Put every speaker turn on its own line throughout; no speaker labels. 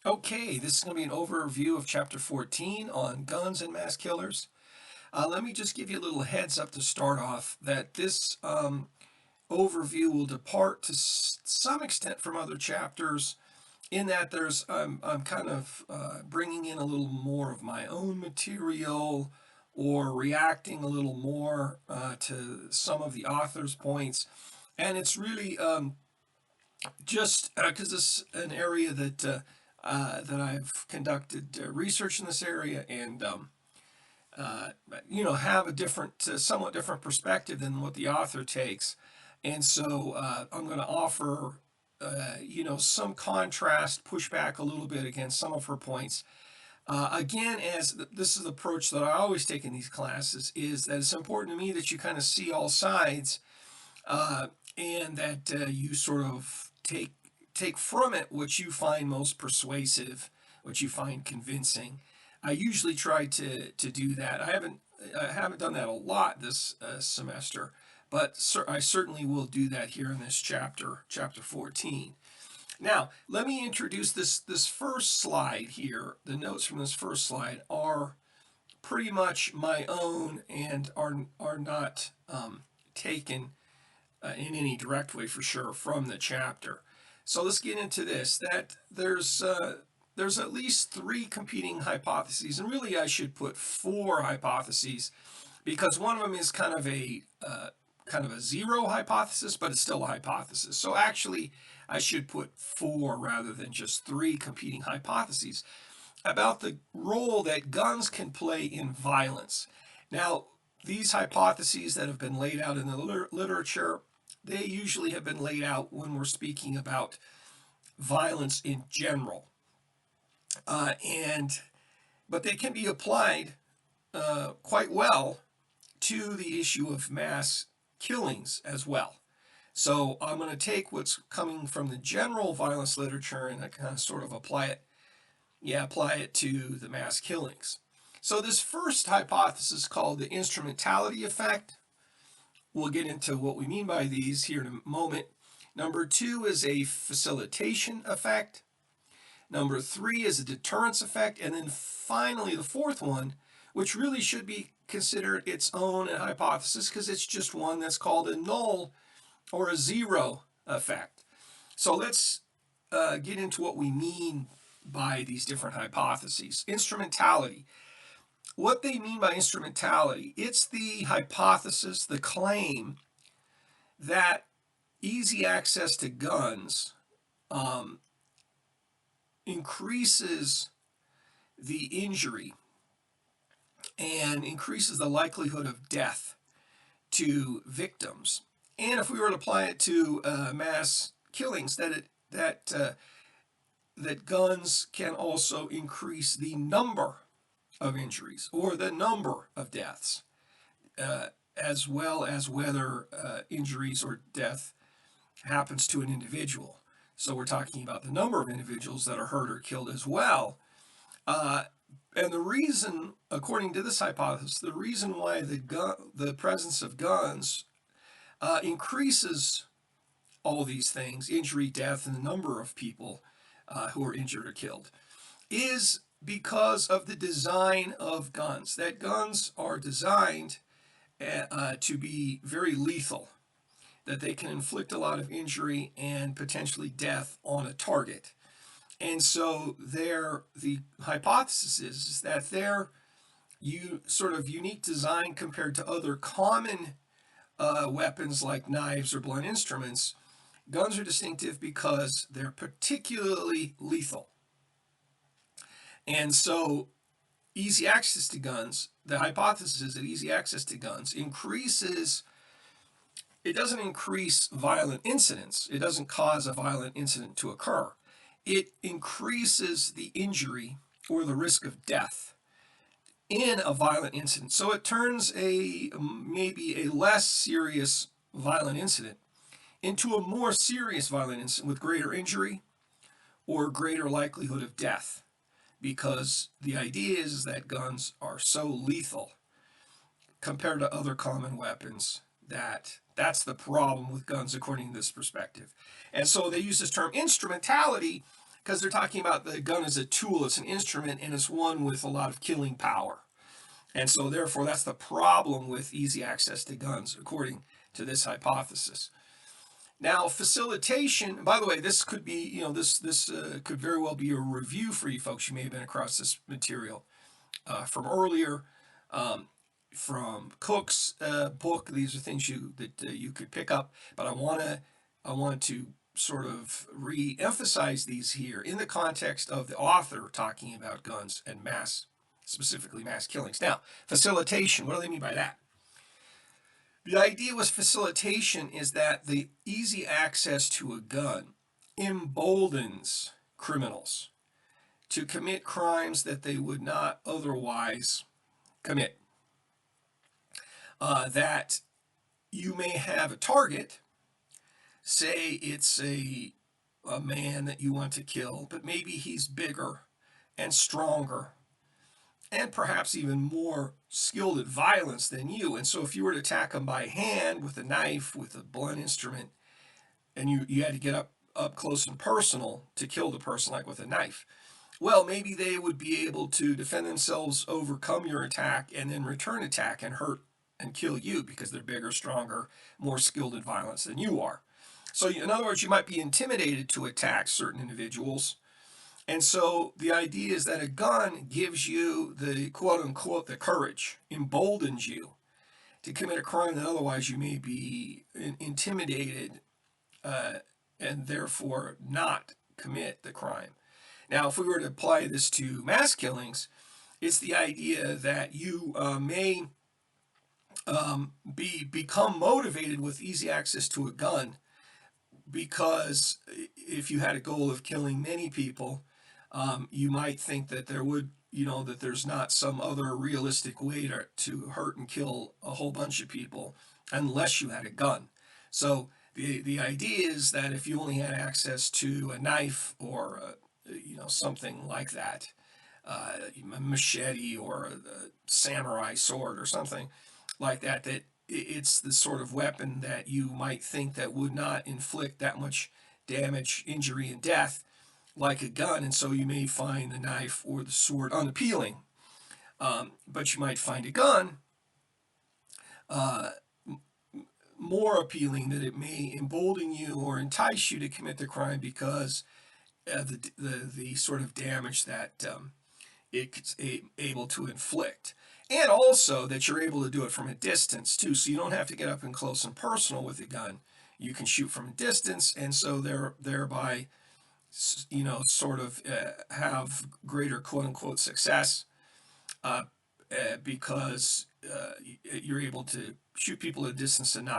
Okay, this is going to be an overview of Chapter 14 on guns and mass killers. Let me just give you a little heads up to start off that this overview will depart to some extent from other chapters in that I'm kind of bringing in a little more of my own material or reacting a little more to some of the author's points. And it's really just because this is an area that I've conducted research in this area and uh, have a different, somewhat different perspective than what the author takes, and so I'm going to offer some contrast, push back a little bit against some of her points. Again, this is the approach that I always take in these classes, is that it's important to me that you kind of see all sides uh, and that you sort of take from it what you find most persuasive, what you find convincing. I usually try to do that. I haven't done that a lot this semester, but I certainly will do that here in this chapter 14. Now, let me introduce this first slide here. The notes from this first slide are pretty much my own and are not taken in any direct way for sure from the chapter. So let's get into this. That there's at least three competing hypotheses, and really I should put four hypotheses because one of them is kind of a zero hypothesis, but it's still a hypothesis. So actually, I should put four rather than just three competing hypotheses about the role that guns can play in violence. Now, these hypotheses that have been laid out in the literature, they usually have been laid out when we're speaking about violence in general, and but they can be applied quite well to the issue of mass killings as well. So I'm going to take what's coming from the general violence literature and I kind of sort of apply it to the mass killings. So this first hypothesis, called the instrumentality effect, we'll get into what we mean by these here in a moment. Number two is a facilitation effect. Number three is a deterrence effect. And then finally, the fourth one, which really should be considered its own hypothesis because it's just one, that's called a null or a zero effect. So let's get into what we mean by these different hypotheses. Instrumentality. What they mean by instrumentality, it's the hypothesis, the claim that easy access to guns um, increases the injury and increases the likelihood of death to victims. And if we were to apply it to mass killings, that guns can also increase the number of injuries or the number of deaths, as well as whether injuries or death happens to an individual. So we're talking about the number of individuals that are hurt or killed as well. Uh, and the reason, according to this hypothesis, the reason why the presence of guns increases all these things, injury, death, and the number of people who are injured or killed, is because of the design of guns. That guns are designed to be very lethal, that they can inflict a lot of injury and potentially death on a target. And so the hypothesis is that their sort of unique design compared to other common weapons like knives or blunt instruments, guns are distinctive because they're particularly lethal. And so easy access to guns, the hypothesis is that easy access to guns it doesn't increase violent incidents. It doesn't cause a violent incident to occur. It increases the injury or the risk of death in a violent incident. So it turns maybe a less serious violent incident into a more serious violent incident with greater injury or greater likelihood of death, because the idea is that guns are so lethal compared to other common weapons that's the problem with guns according to this perspective. And so they use this term instrumentality because they're talking about the gun as a tool, it's an instrument, and it's one with a lot of killing power. And so therefore that's the problem with easy access to guns, according to this hypothesis. Now, facilitation, by the way, this could be, this could very well be a review for you folks. You may have been across this material from earlier, um, from Cook's book. These are things that you could pick up, but I want to sort of re-emphasize these here in the context of the author talking about guns and specifically mass killings. Now, facilitation, what do they mean by that? The idea with facilitation is that the easy access to a gun emboldens criminals to commit crimes that they would not otherwise commit. That you may have a target, say it's a man that you want to kill, but maybe he's bigger and stronger and perhaps even more skilled at violence than you. And so if you were to attack him by hand with a knife, with a blunt instrument, and you had to get up close and personal to kill the person, like with a knife, well, maybe they would be able to defend themselves, overcome your attack, and then return attack and hurt and kill you because they're bigger, stronger, more skilled at violence than you are. So in other words, you might be intimidated to attack certain individuals. And so the idea is that a gun gives you the quote unquote the courage, emboldens you to commit a crime that otherwise you may be intimidated and therefore not commit the crime. Now, if we were to apply this to mass killings, it's the idea that you may become motivated with easy access to a gun because if you had a goal of killing many people, you might think that that there's not some other realistic way to hurt and kill a whole bunch of people unless you had a gun. So the idea is that if you only had access to a knife or something like that, a machete or a samurai sword or something like that, that it's the sort of weapon that you might think that would not inflict that much damage, injury, and death like a gun, and so you may find the knife or the sword unappealing. But you might find a gun uh, more appealing, that it may embolden you or entice you to commit the crime because the sort of damage that it's able to inflict. And also that you're able to do it from a distance too, so you don't have to get up and close and personal with a gun. You can shoot from a distance, and so thereby sort of have greater quote unquote success because you're able to shoot people at a distance and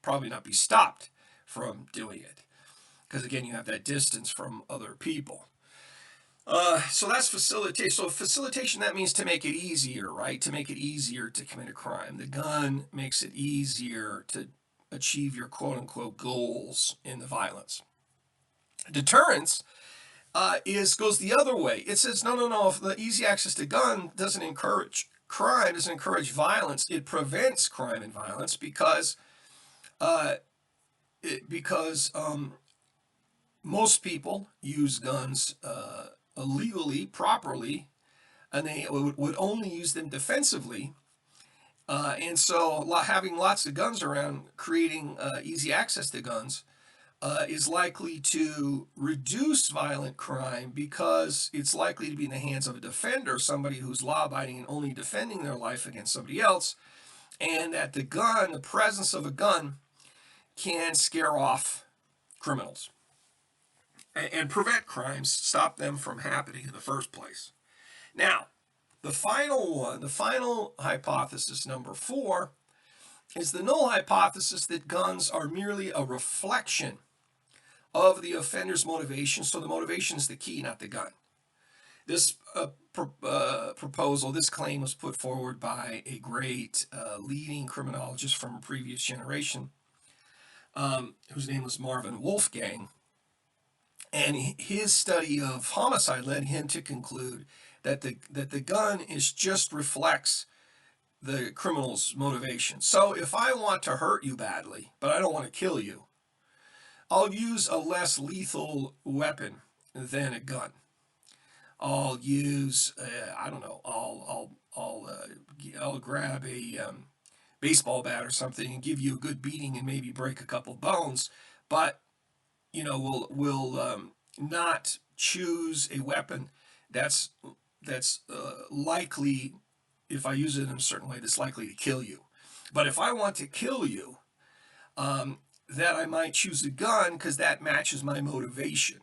probably not be stopped from doing it. Because again, you have that distance from other people. So that's facilitation. So facilitation, that means to make it easier, right? To make it easier to commit a crime. The gun makes it easier to achieve your quote unquote goals in the violence. Deterrence goes the other way. It says, no, if the easy access to gun doesn't encourage crime, doesn't encourage violence, it prevents crime and violence because most people use guns illegally, properly, and they would only use them defensively. And so having lots of guns around, creating easy access to guns, is likely to reduce violent crime because it's likely to be in the hands of a defender, somebody who's law-abiding and only defending their life against somebody else, and that the presence of a gun, can scare off criminals and prevent crimes, stop them from happening in the first place. Now, the final hypothesis, number 4, is the null hypothesis that guns are merely a reflection of the offender's motivation. So the motivation is the key, not the gun. This proposal, this claim was put forward by a great leading criminologist from a previous generation, whose name was Marvin Wolfgang. And his study of homicide led him to conclude that the gun just reflects the criminal's motivation. So if I want to hurt you badly, but I don't want to kill you, I'll use a less lethal weapon than a gun. I'll use, I don't know, I'll grab a baseball bat or something and give you a good beating and maybe break a couple bones, but we'll not choose a weapon that's likely, if I use it in a certain way, that's likely to kill you. But if I want to kill you, that I might choose a gun because that matches my motivation.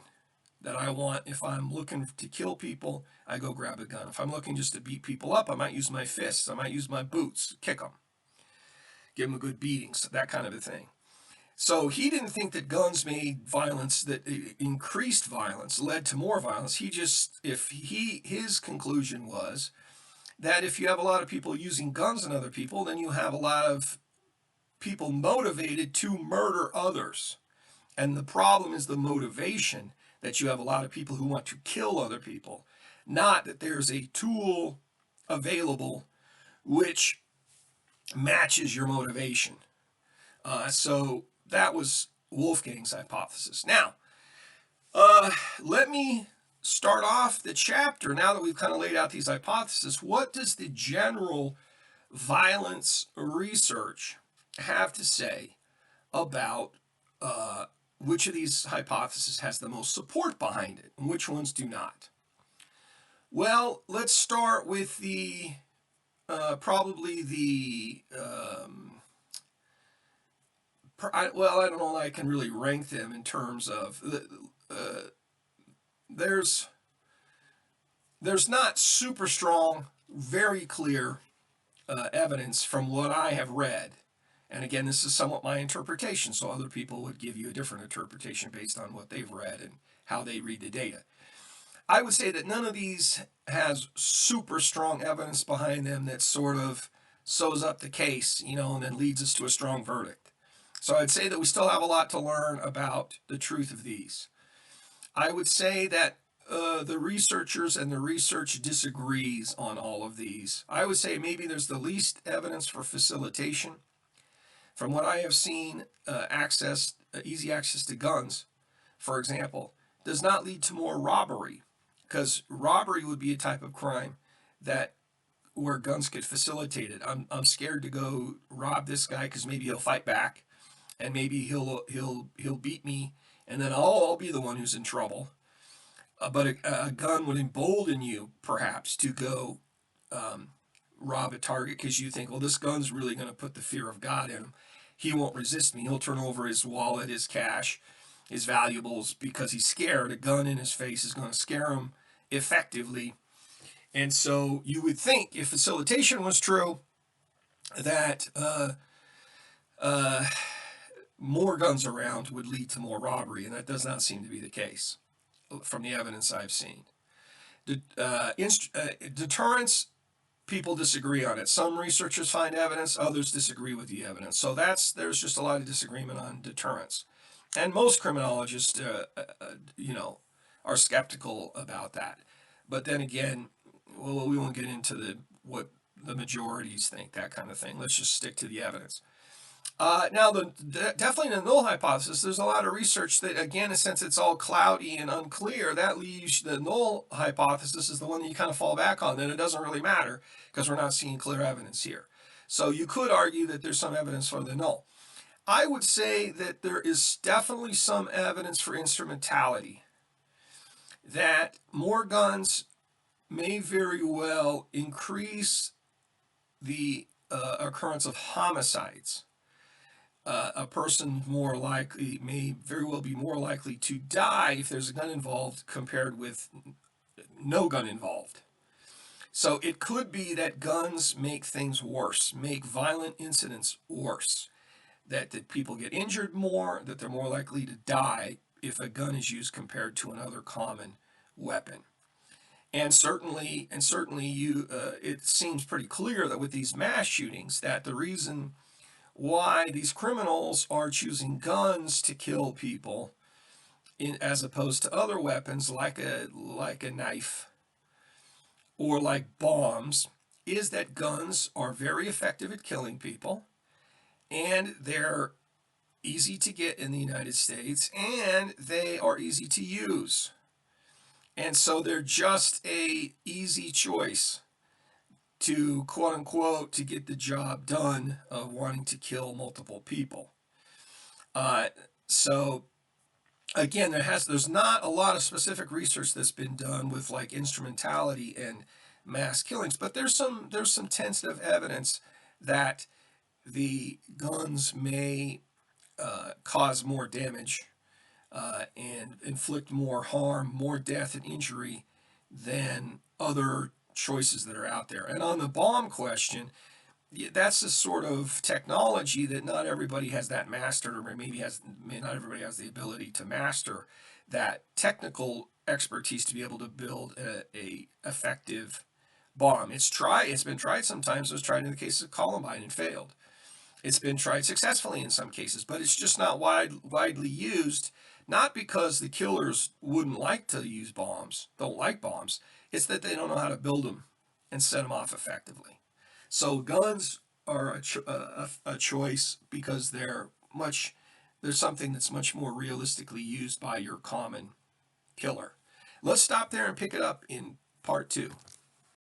That I want, if I'm looking to kill people, I go grab a gun. If I'm looking just to beat people up, I might use my fists, I might use my boots, kick them, give them a good beating, so that kind of a thing. So he didn't think that guns made violence, that increased violence, led to more violence. His conclusion was that if you have a lot of people using guns on other people, then you have a lot of people motivated to murder others. And the problem is the motivation, that you have a lot of people who want to kill other people, not that there's a tool available which matches your motivation. So that was Wolfgang's hypothesis. Now, let me start off the chapter, now that we've kind of laid out these hypotheses. What does the general violence research have to say about which of these hypotheses has the most support behind it and which ones do not? Well, let's start with the probably the I don't know that I can really rank them in terms of there's not super strong, very clear evidence from what I have read. And again, this is somewhat my interpretation, so other people would give you a different interpretation based on what they've read and how they read the data. I would say that none of these has super strong evidence behind them that sort of sews up the case, and then leads us to a strong verdict. So I'd say that we still have a lot to learn about the truth of these. I would say that the researchers and the research disagrees on all of these. I would say maybe there's the least evidence for facilitation. From what I have seen, easy access to guns, for example, does not lead to more robbery, because robbery would be a type of crime that where guns get facilitated. I'm scared to go rob this guy because maybe he'll fight back, and maybe he'll beat me, and then I'll be the one who's in trouble. But a gun would embolden you, perhaps, to go rob a target because you think, well, this gun's really going to put the fear of God in him. He won't resist me. He'll turn over his wallet, his cash, his valuables because he's scared. A gun in his face is going to scare him effectively. And so you would think, if facilitation was true, that more guns around would lead to more robbery, and that does not seem to be the case from the evidence I've seen. Deterrence, people disagree on it. Some researchers find evidence, others disagree with the evidence. So there's just a lot of disagreement on deterrence. And most criminologists, are skeptical about that. But then again, well, we won't get into what the majorities think, that kind of thing. Let's just stick to the evidence. Now, definitely in the null hypothesis, there's a lot of research that, again, since it's all cloudy and unclear, that leaves the null hypothesis is the one that you kind of fall back on. Then it doesn't really matter because we're not seeing clear evidence here. So you could argue that there's some evidence for the null. I would say that there is definitely some evidence for instrumentality, that more guns may very well increase the occurrence of homicides. A person may very well be more likely to die if there's a gun involved compared with no gun involved. So it could be that guns make things worse, make violent incidents worse, that people get injured more, that they're more likely to die if a gun is used compared to another common weapon. And certainly, it seems pretty clear that with these mass shootings, that the reason why these criminals are choosing guns to kill people as opposed to other weapons like a knife or like bombs is that guns are very effective at killing people, and they're easy to get in the United States, and they are easy to use. And so they're just a easy choice to, quote unquote, to get the job done of wanting to kill multiple people. Uh, so again, there's not a lot of specific research that's been done with like instrumentality and mass killings, but there's some tentative evidence that the guns may cause more damage and inflict more harm, more death and injury than other choices that are out there. And on the bomb question, that's a sort of technology that not everybody has that mastered, or not everybody has the ability to master that technical expertise to be able to build a effective bomb. It's been tried sometimes. It was tried in the case of Columbine and failed. It's been tried successfully in some cases, but it's just not widely used. Not because the killers wouldn't like to use bombs, don't like bombs. It's that they don't know how to build them and set them off effectively. So guns are a choice because they're something that's much more realistically used by your common killer. Let's stop there and pick it up in part 2.